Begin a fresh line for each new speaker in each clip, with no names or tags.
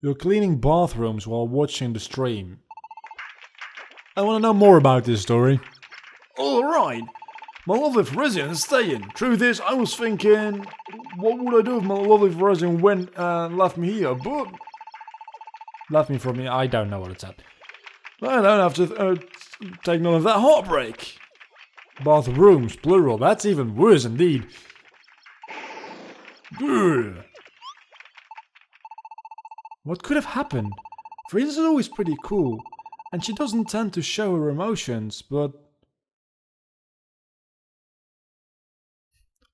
You're cleaning bathrooms while watching the stream. I want to know more about this story. Alright. My lovely Frisian is staying. Truth is, I was thinking, what would I do if my lovely Frisian went and left me here, but... Left me from me, I don't know what it's at. I don't have to take none of that heartbreak. Bathrooms, plural, that's even worse indeed. Ugh. What could have happened? Frisian is always pretty cool, and she doesn't tend to show her emotions, but...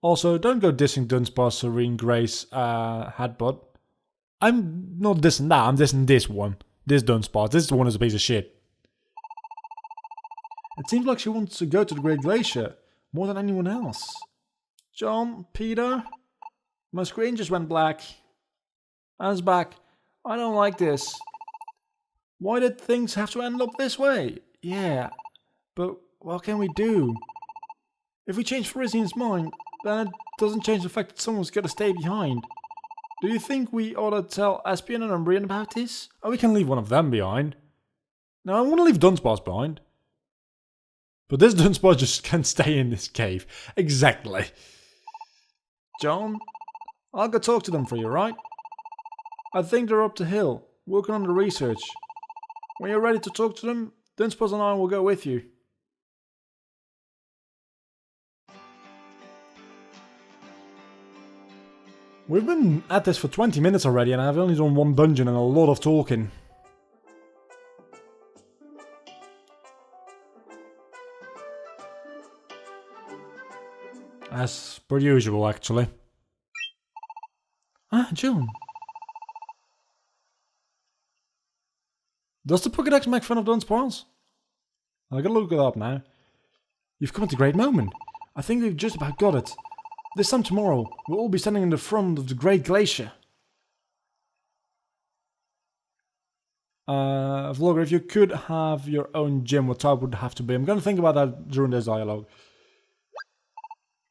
Also, don't go dissing Dunspar's Serene Grace headbutt. I'm not dissing that, I'm dissing this one. This Dunsparce, this one is a piece of shit. It seems like she wants to go to the Great Glacier, more than anyone else. John, Peter? My screen just went black. Anne's back. I don't like this. Why did things have to end up this way? Yeah, but what can we do? If we change Frisian's mind, then it doesn't change the fact that someone's gotta stay behind. Do you think we ought to tell Espion and Umbrian about this? Oh, we can leave one of them behind. No, I want to leave Dunsparce behind. But this Dunsparce just can't stay in this cave. Exactly. John, I'll go talk to them for you, right? I think they're up the hill, working on the research. When you're ready to talk to them, Dunsparce and I will go with you. We've been at this for 20 minutes already and I've only done one dungeon and a lot of talking. As per usual, actually. Ah, John. Does the Pokédex make fun of Dunsparce? I gotta look it up now. You've come at a great moment. I think we've just about got it. This time tomorrow, we'll all be standing in the front of the Great Glacier. Vlogger, if you could have your own gym, what type would it have to be? I'm gonna think about that during this dialogue.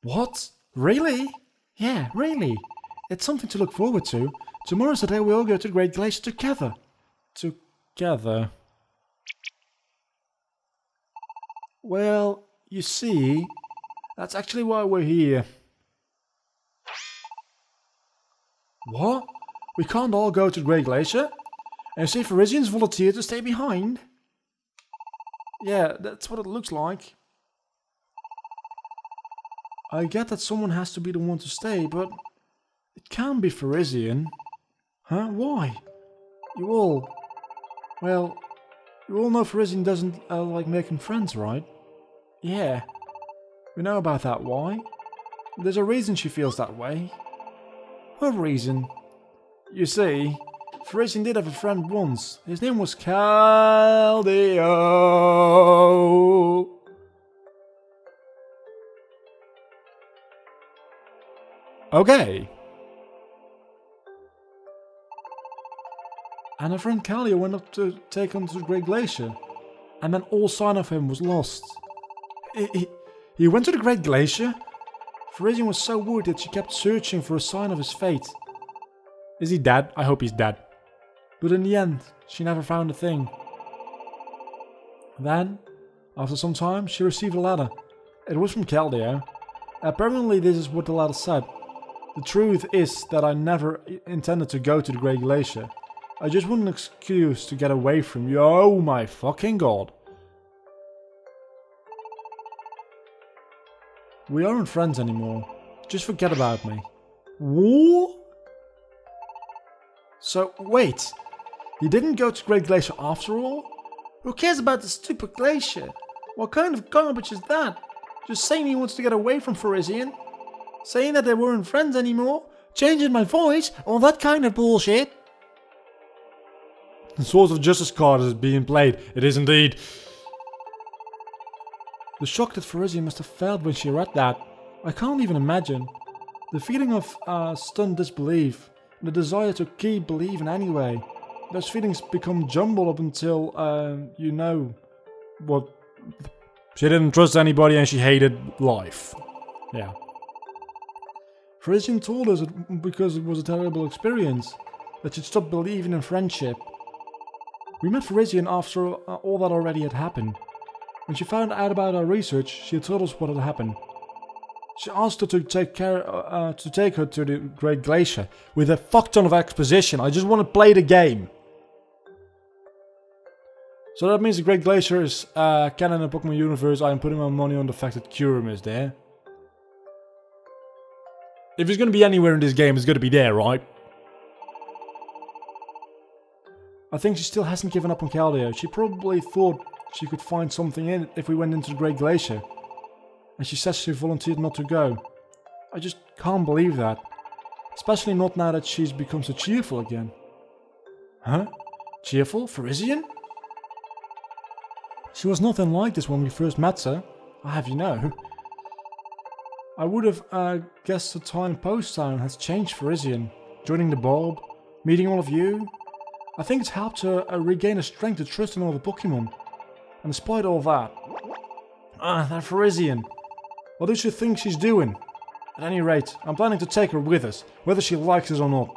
What? Really? Yeah, really. It's something to look forward to. Tomorrow's the day we all go to the Great Glacier together. Together? Well, you see, that's actually why we're here. What? We can't all go to the Great Glacier? And you see Frisian's volunteered to stay behind? Yeah, that's what it looks like. I get that someone has to be the one to stay, but it can't be Frisian. Huh? Why? You all know Frisian doesn't like making friends, right? Yeah. We know about that. Why? There's a reason she feels that way. What reason? You see, Frisian did have a friend once. His name was Caldio. Okay. And her friend Caldio went up to take on to the Great Glacier. And then all sign of him was lost. He went to the Great Glacier? Frisian was so worried that she kept searching for a sign of his fate. Is he dead? I hope he's dead. But in the end, she never found a thing. Then, after some time, she received a letter. It was from Caldio. Apparently this is what the letter said. The truth is that I never intended to go to the Great Glacier. I just want an excuse to get away from you. Oh my fucking god. We aren't friends anymore. Just forget about me. What? So, wait. You didn't go to Great Glacier after all? Who cares about the stupid glacier? What kind of garbage is that? Just saying he wants to get away from Frisian? Saying that they weren't friends anymore? Changing my voice? All that kind of bullshit? The Swords of Justice card is being played. It is indeed. The shock that Frisian must have felt when she read that. I can't even imagine. The feeling of stunned disbelief. The desire to keep believing anyway. Those feelings become jumbled up until, you know, what? She didn't trust anybody and she hated life. Yeah. Frisian told us it because it was a terrible experience. that she'd stop believing in friendship. We met Frisian after all that already had happened. When she found out about our research, she had told us what had happened. She asked her to take her to the Great Glacier with a fuck ton of exposition. I just want to play the game. So that means the Great Glacier is canon in the Pokemon universe. I am putting my money on the fact that Kyurem is there. If he's going to be anywhere in this game, it's going to be there, right? I think she still hasn't given up on Keldeo. She probably thought she could find something in it if we went into the Great Glacier. And she says she volunteered not to go. I just can't believe that. Especially not now that she's become so cheerful again. Huh? Cheerful? Frisian? She was nothing like this when we first met her. I'll have you know. I would have guessed the time post-town has changed Frisian. Joining the Bulb, meeting all of you. I think it's helped her regain the strength to trust in all the Pokemon. And despite all that... that Frisian. What does she think she's doing? At any rate, I'm planning to take her with us, whether she likes it or not.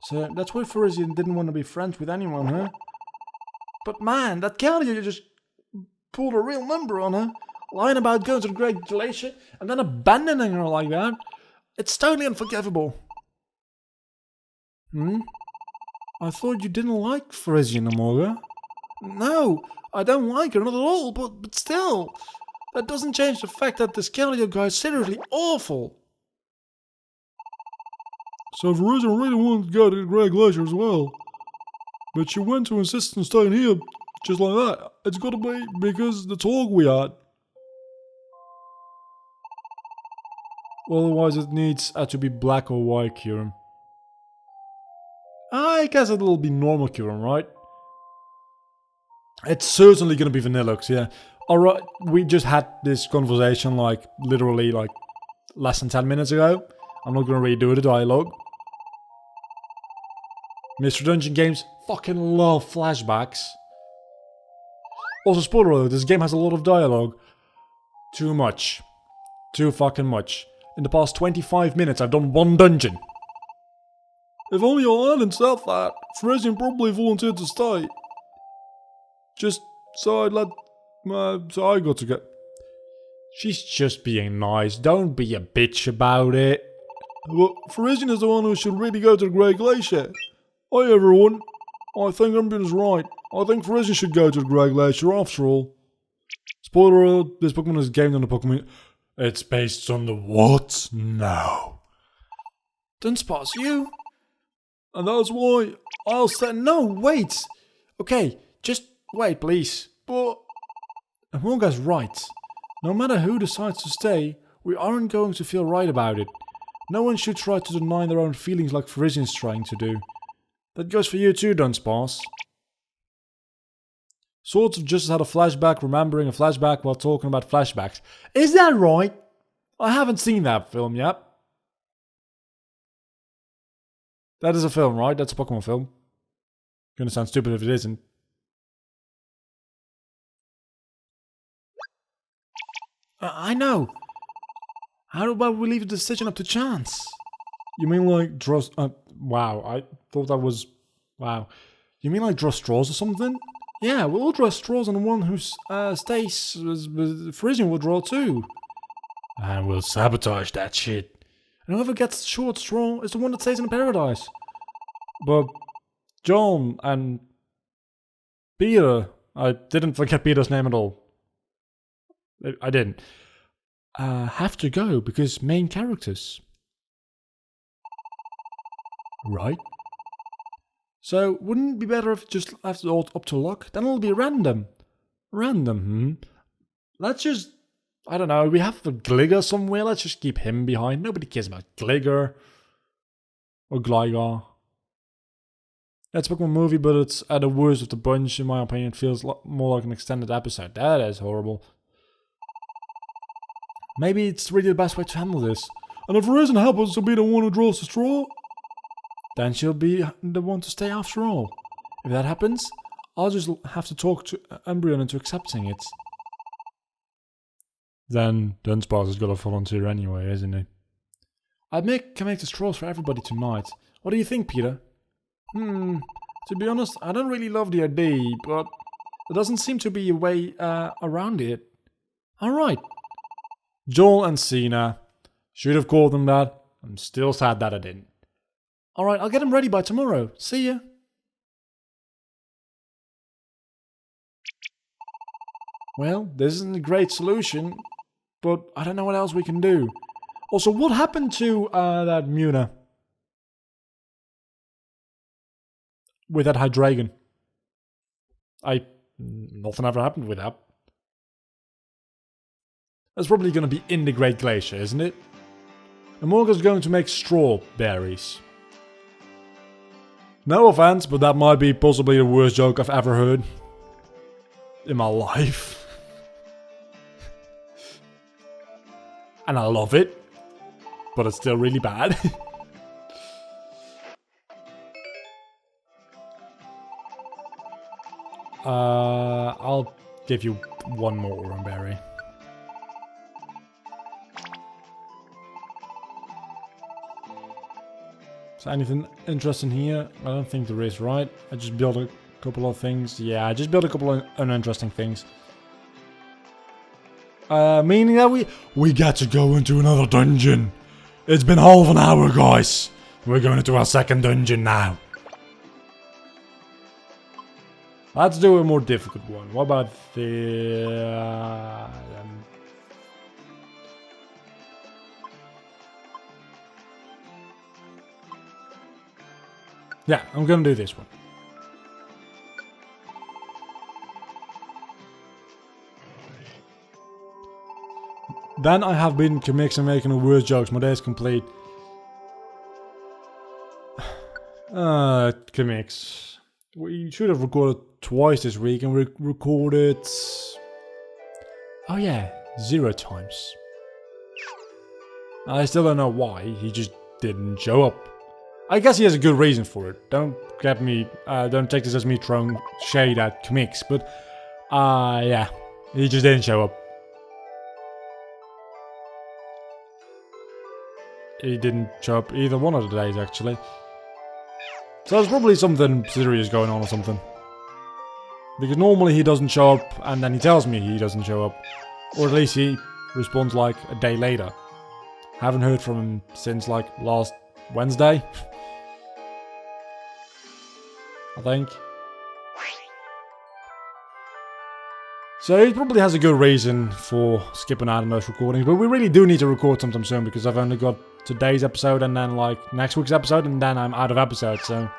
So, that's why Frisian didn't want to be friends with anyone, huh? But man, that Keldeo just pulled a real number on her. Lying about going to the Great Glacier and then abandoning her like that. It's totally unforgivable. I thought you didn't like Frisian, Amora. No, I don't like her, not at all, but still. That doesn't change the fact that this Keldeo guy is seriously awful. So Frisian really wanted to go to the Great Glacier as well. But she went to insist on staying here just like that. It's gotta be because the talk we had. Otherwise it needs to be black or white Kyurem. I guess it'll be normal Kyurem, right? It's certainly gonna be Vanillux, yeah. Alright, we just had this conversation like, literally like, less than 10 minutes ago. I'm not gonna redo the dialogue. Mr. Dungeon Games fucking love flashbacks. Also, spoiler alert, this game has a lot of dialogue. Too much. Too fucking much. In the past 25 minutes, I've done one dungeon. If only your hadn't said that, Frisian probably volunteered to stay. Just so I'd let... so I got to get... She's just being nice, don't be a bitch about it. But Frisian is the one who should really go to the Great Glacier. Hi everyone, I think Umbreon's right. I think Frisian should go to the Great Glacier after all. Spoiler alert, this Pokemon is gamed on the Pokemon... It's based on the what? No. Dunsparce, you? And that's why I'll stay. No, wait. Okay, just wait, please. But Amorga's right. No matter who decides to stay, we aren't going to feel right about it. No one should try to deny their own feelings like Frisian's trying to do. That goes for you too, Dunsparce. Swords of Justice had a flashback, remembering a flashback while talking about flashbacks. Is that right? I haven't seen that film yet. That is a film, right? That's a Pokemon film. Gonna sound stupid if it isn't. I know. How about we leave the decision up to chance? You mean like draw... wow, I thought that was... Wow. You mean like draw straws or something? Yeah, we'll all draw straws, and the one who stays Frisian will draw too. And we'll sabotage that shit. And whoever gets the short straw is the one that stays in the paradise. But John and Peter, I didn't forget Peter's name at all. I didn't. Have to go because main characters. Right? So, wouldn't it be better if it just left it all up to luck? Then it'll be random. Random, Let's just... I don't know, we have a Gligar somewhere, let's just keep him behind. Nobody cares about Gligar. Or Gligar. It's a Pokemon movie, but it's at the worst of the bunch, in my opinion. It feels more like an extended episode. That is horrible. Maybe it's really the best way to handle this. And if Frisian happens to be the one who draws the straw, then she'll be the one to stay after all. If that happens, I'll just have to talk to Umbreon into accepting it. Then Dunsparce has got to volunteer anyway, isn't he? Can make the straws for everybody tonight. What do you think, Peter? To be honest, I don't really love the idea, but there doesn't seem to be a way around it. Alright. Joel and Cena. Should have called them that. I'm still sad that I didn't. Alright, I'll get them ready by tomorrow. See ya. Well, this isn't a great solution, but I don't know what else we can do. Also, what happened to that Muna? With that Hydreigon? Nothing ever happened with that. That's probably going to be in the Great Glacier, isn't it? And Morgan's going to make strawberries. No offense, but that might be possibly the worst joke I've ever heard in my life. And I love it, but it's still really bad. I'll give you one more Oran Berry. Is there anything interesting here? I don't think there is, right? I just built a couple of things. Yeah, I just built a couple of uninteresting things. Meaning that we get to go into another dungeon. It's been half an hour, guys. We're going into our second dungeon now. Let's do a more difficult one. What about the... yeah, I'm gonna do this one. Then I have been comics and making the worst jokes. My day is complete. Comics. We should have recorded twice this week and we recorded... oh yeah, 0 times. I still don't know why, he just didn't show up. I guess he has a good reason for it. Don't get me, don't take this as me throwing shade at comics, but yeah, he just didn't show up. He didn't show up either one of the days, actually. So there's probably something serious going on or something. Because normally he doesn't show up and then he tells me he doesn't show up. Or at least he responds like a day later. Haven't heard from him since like last Wednesday. I think. So he probably has a good reason for skipping out on those recordings. But we really do need to record sometime soon because I've only got today's episode and then like next week's episode and then I'm out of episodes, so...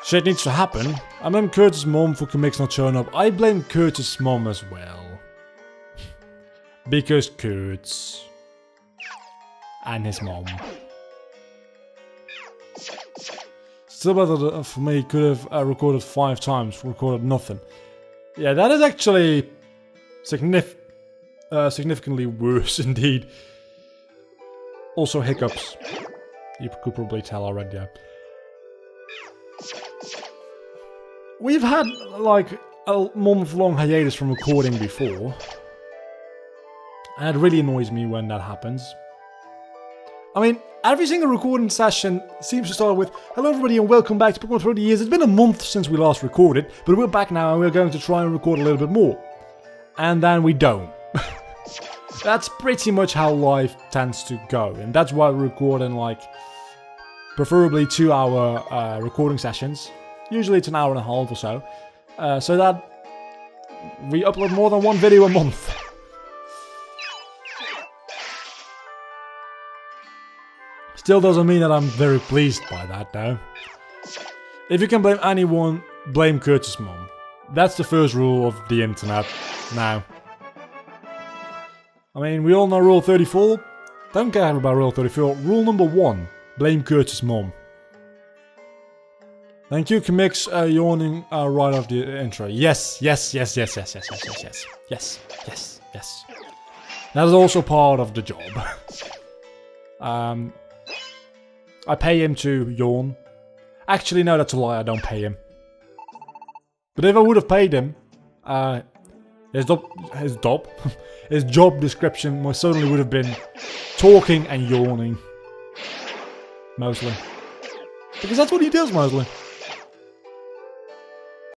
shit needs to happen. I blame Kurt's mom for comics not showing up. I blame Kurt's mom as well. Because Kurt's... and his mom. Still better for me, could have recorded 5 times, recorded nothing. Yeah, that is actually significantly worse indeed. Also hiccups. You could probably tell already, yeah. We've had like a month-long hiatus from recording before. And it really annoys me when that happens. I mean, every single recording session seems to start with, hello everybody and welcome back to Pokemon 30 Years. It's been a month since we last recorded, but we're back now and we're going to try and record a little bit more. And then we don't. That's pretty much how life tends to go. And that's why we record in like, preferably 2-hour recording sessions. Usually it's an hour and a half or so. So that we upload more than 1 video a month. Still doesn't mean that I'm very pleased by that though. If you can blame anyone, blame Kurt's mom. That's the first rule of the internet now. I mean, we all know rule 34. Don't care about rule 34. Rule number 1, blame Kurt's mom. Thank you, comics, yawning right off the intro. Yes. That is also part of the job. I pay him to yawn. Actually, no, that's a lie. I don't pay him. But if I would have paid him, yeah, his job description most certainly would have been talking and yawning. Mostly. Because that's what he does mostly.